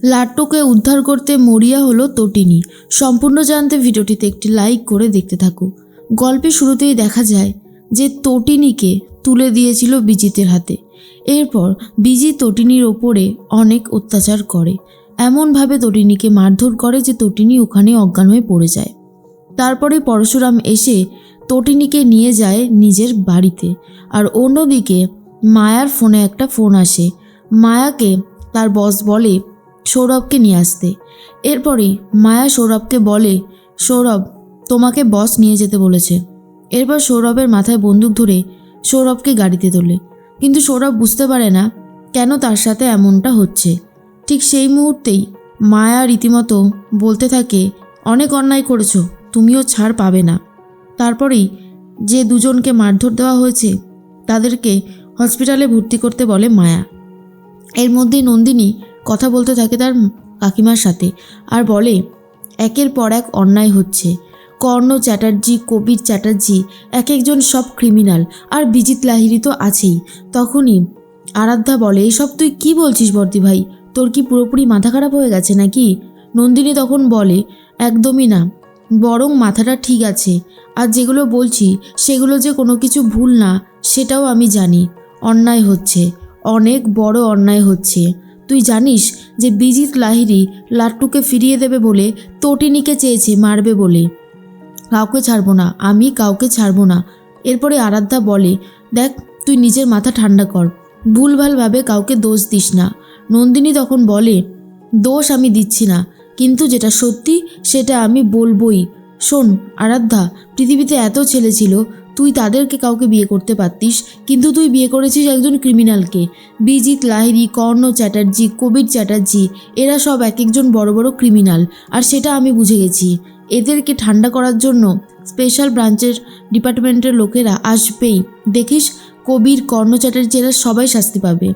লাট্টুকে উদ্ধার করতে মরিয়া হলো তটিনী। সম্পূর্ণ জানতে ভিডিওটিতে একটি লাইক করে দেখতে থাকো। গল্পের শুরুতেই দেখা যায় যে তটিনীকে তুলে দিয়েছিল বিজিতের হাতে। এরপর বিজিত তটিনীর ওপরে অনেক অত্যাচার করে, এমনভাবে তটিনীকে মারধর করে যে তটিনী ওখানে অজ্ঞান হয়ে পড়ে যায়। তারপরে পরশুরাম এসে তটিনীকে নিয়ে যায় নিজের বাড়িতে। আর অন্যদিকে মায়ার ফোনে একটা ফোন আসে। মায়াকে তার বস বলে সৌরভকে নিয়ে আসতে। এরপরেই মায়া সৌরভকে বলে, সৌরভ তোমাকে বস নিয়ে যেতে বলেছে। এরপর সৌরভের মাথায় বন্দুক ধরে সৌরভকে গাড়িতে তোলে, কিন্তু সৌরভ বুঝতে পারে না কেন তার সাথে এমনটা হচ্ছে। ঠিক সেই মুহূর্তেই মায়া রীতিমতো বলতে থাকে, অনেক অন্যায় করেছো, তুমিও ছাড় পাবে না। তারপরেই যে দুজনকে মারধর দেওয়া হয়েছে তাদেরকে হসপিটালে ভর্তি করতে বলে মায়া। এর মধ্যেই নন্দিনী কথা বলতে থাকে তার কাকিমার সাথে আর বলে, একের পর এক অন্যায় হচ্ছে। কর্ণ চ্যাটার্জি, কবির চ্যাটার্জি এক একজন সব ক্রিমিনাল, আর বিজিত লাহিড়ী তো আছেই। তখনই আরাধ্যা বলে, এসব তুই কি বলছিস বর্দি ভাই, তোর কি পুরোপুরি মাথা খারাপ হয়ে গেছে নাকি? নন্দিনী তখন বলে, একদমই না, বরং মাথাটা ঠিক আছে। আর যেগুলো বলছি সেগুলো যে কোনো কিছু ভুল না সেটাও আমি জানি। অন্যায় হচ্ছে, অনেক বড় অন্যায় হচ্ছে। তুই জানিস যে বিজিত লাহিড়ী লাট্টুকে ফিরিয়ে দেবে বলে তটিনীকে চেয়েছে মারবে বলে। কাউকে ছাড়বো না, আমি কাউকে ছাড়বো না। এরপরে আরাধ্যা বলে, দেখ তুই নিজের মাথা ঠান্ডা কর, ভুলভালভাবে কাউকে দোষ দিস না। নন্দিনী তখন বলে, দোষ আমি দিচ্ছি না, কিন্তু যেটা সত্যি সেটা আমি বলবোই। শোন আরাধ্যা, পৃথিবীতে এত ছেলে ছিল, তুই তাদেরকে কাউকে বিয়ে করতে পারতিস, কিন্তু তুই বিয়ে করেছিস একজন ক্রিমিনালকে। বিজিত লাহিড়ী, কর্ণ চ্যাটার্জি, কবির চ্যাটার্জি এরা সব এক একজন বড় বড় ক্রিমিনাল, আর সেটা আমি বুঝে গেছি। এদেরকে ঠান্ডা করার জন্য স্পেশাল ব্রাঞ্চের ডিপার্টমেন্টের লোকেরা আসবেই। দেখিস কবির, কর্ণ চ্যাটার্জি এরা সবাই শাস্তি পাবে।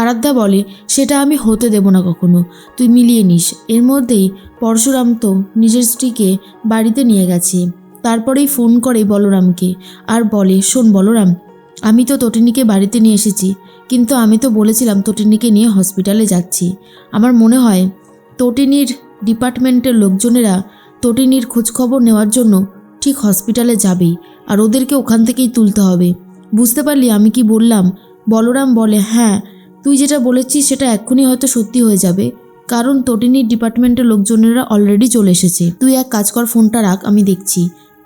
আরাধ্যা বলে, সেটা আমি হতে দেব না কখনো, তুই মিলিয়ে নিস। এর মধ্যেই পরশুরাম তো নিজের স্ত্রীকে বাড়িতে নিয়ে গেছে। তারপরেই ফোন করে বলরামকে আর বলে, শোন বলরাম, আমি তো তটিনীকে বাড়িতে নিয়ে এসেছি, কিন্তু আমি তো বলেছিলাম তটিনীকে নিয়ে হসপিটালে যাচ্ছি। আমার মনে হয় তটিনীর ডিপার্টমেন্টের লোকজনেরা তটিনীর খোঁজখবর নেওয়ার জন্য ঠিক হসপিটালে যাবেই, আর ওদেরকে ওখান থেকেই তুলতে হবে। বুঝতে পারলি আমি কি বললাম? বলরাম বলে, হ্যাঁ, তুই যেটা বলেছিস সেটা এক্ষুনি হয়তো সত্যি হয়ে যাবে, কারণ তটিনীর ডিপার্টমেন্টের লোকজনেরা অলরেডি চলে এসেছে। তুই এক কাজ কর, ফোনটা রাখ, আমি দেখছি।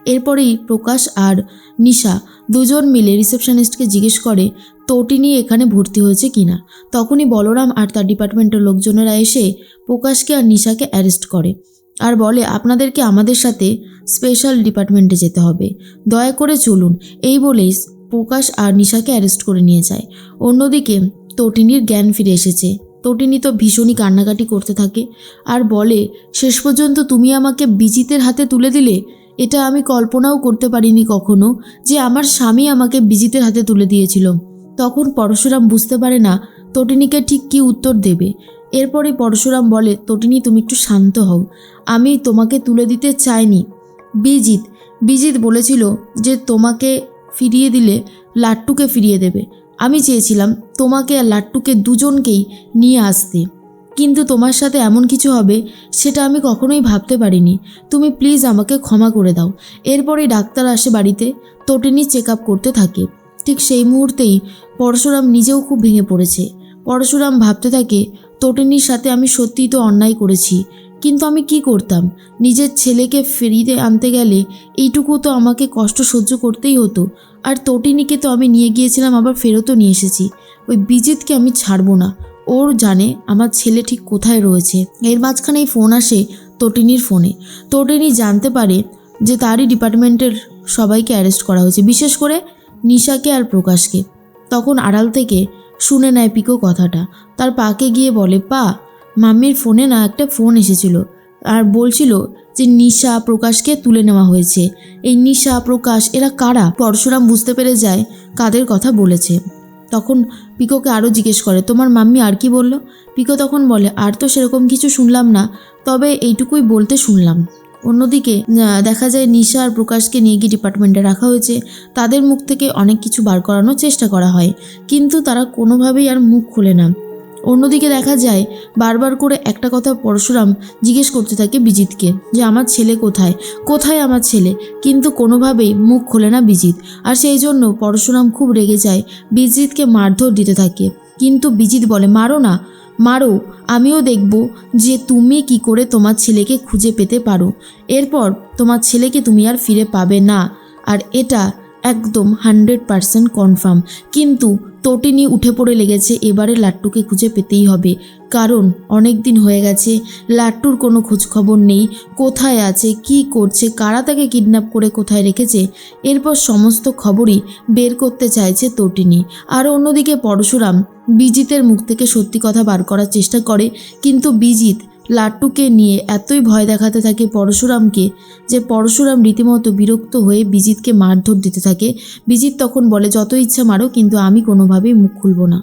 এরপরেই প্রকাশ আর নিশা দুজন মিলে রিসেপশনিস্টকে জিজ্ঞেস করে তটিনী এখানে ভর্তি হয়েছে কিনা। তখনই বলরাম আর তার ডিপার্টমেন্টের লোকজনেরা এসে প্রকাশকে আর নিশাকে অ্যারেস্ট করে আর বলে, আপনাদেরকে আমাদের সাথে স্পেশাল ডিপার্টমেন্টে যেতে হবে, দয়া করে চলুন। এই বলেই প্রকাশ আর নিশাকে অ্যারেস্ট করে নিয়ে যায়। অন্যদিকে তটিনীর জ্ঞান ফিরে এসেছে। তটিনী তো ভীষণই কান্নাকাটি করতে থাকে আর বলে, শেষ পর্যন্ত তুমি আমাকে বিজিতের হাতে তুলে দিলে। এটা আমি কল্পনাও করতে পারিনি কখনো যে আমার স্বামী আমাকে বিজিতের হাতে তুলে দিয়েছিল। তখন পরশুরাম বুঝতে পারে না তটিনীকে ঠিক কী উত্তর দেবে। এরপরে পরশুরাম বলে, তটিনী তুমি একটু শান্ত হও, আমি তোমাকে তুলে দিতে চাইনি। বিজিত বলেছিল যে তোমাকে ফিরিয়ে দিলে লাট্টুকে ফিরিয়ে দেবে। আমি চেয়েছিলাম তোমাকে আর লাট্টুকে দুজনকেই নিয়ে আসতে, কিন্তু তোমার সাথে এমন কিছু হবে সেটা আমি কখনোই ভাবতে পারিনি। তুমি প্লিজ আমাকে ক্ষমা করে দাও। এরপরে ডাক্তার আসে বাড়িতে, তটিনী চেক আপ করতে থাকে। ঠিক সেই মুহূর্তেই পরশুরাম নিজেও খুব ভেঙে পড়েছে। পরশুরাম ভাবতে থাকে, তটিনীর সাথে আমি সত্যিই তো অন্যায় করেছি, কিন্তু আমি কি করতাম? নিজের ছেলেকে ফিরিয়ে আনতে গেলে এইটুকু তো আমাকে কষ্ট সহ্য করতেই হতো। আর তটিনীকে তো আমি নিয়ে গিয়েছিলাম, আবার ফেরতও নিয়ে এসেছি। ওই বিজিতকে আমি ছাড়বো না, ওর জানে আমার ছেলে ঠিক কোথায় রয়েছে। এর মাঝখানেই ফোন আসে তটিনীর ফোনে। তটিনী জানতে পারে যে তারই ডিপার্টমেন্টের সবাইকে অ্যারেস্ট করা হয়েছে, বিশেষ করে নিশাকে আর প্রকাশকে। তখন আড়াল থেকে শুনে নেয় পিকো কথাটা। তার পাকে গিয়ে বলে, পা, মাম্মির ফোনে না একটা ফোন এসেছিল আর বলছিল যে নিশা প্রকাশকে তুলে নেওয়া হয়েছে। এই নিশা প্রকাশ এরা কারা? পরশুরাম বুঝতে পেরে যায় কাদের কথা বলেছে। তখন পিকোকে আরও জিজ্ঞেস করে, তোমার মাম্মি আর কি বলল? পিকো তখন বলে, আর তো সেরকম কিছু শুনলাম না, তবে এইটুকুই বলতে শুনলাম। অন্যদিকে দেখা যায় নিশা আর প্রকাশকে নিয়ে গিয়ে ডিপার্টমেন্টে রাখা হয়েছে। তাদের মুখ থেকে অনেক কিছু বার করানোর চেষ্টা করা হয়, কিন্তু তারা কোনোভাবেই আর মুখ খোলে না। অন্যদিকে দেখা যায় বারবার করে একটা কথা পরশুরাম জিজ্ঞেস করতে থাকে বিজিতকে যে আমার ছেলে কোথায়, কোথায় আমার ছেলে, কিন্তু কোনোভাবেই মুখ খোলে না বিজিত। আর সেই জন্য পরশুরাম খুব রেগে যায়, বিজিতকে মারধর দিতে থাকে। কিন্তু বিজিত বলে মারো না, মারো, আমিও দেখব যে তুমি কি করে তোমার ছেলেকে খুঁজে পেতে পারো। এরপর তোমার ছেলেকে তুমি আর ফিরে পাবে না, আর এটা একদম 100% কনফার্ম। কিন্তু তটিনী উঠে পড়ে লেগেছে, এবারে লাট্টুকে খুঁজে পেতেই হবে, কারণ অনেক দিন হয়ে গেছে লাট্টুর কোনো খোঁজখবর নেই। কোথায় আছে, কি করছে, কারা তাকে কিডন্যাপ করে কোথায় রেখেছে, এরপর সমস্ত খবরই বের করতে চাইছে তটিনী। আর অন্যদিকে পরশুরাম বিজিতের মুখ থেকে সত্যি কথা বার করার চেষ্টা করে, কিন্তু বিজিত লাট্টুকে নিয়ে এতই ভয় দেখাতে থাকে পরশুরামকে যে পরশুরাম রীতিমতো বিরক্ত হয়ে বিজিতকে মারধর দিতে থাকে। বিজিত তখন বলে যত ইচ্ছা মারো, কিন্তু আমি কোনোভাবেই মুখ খুলব না।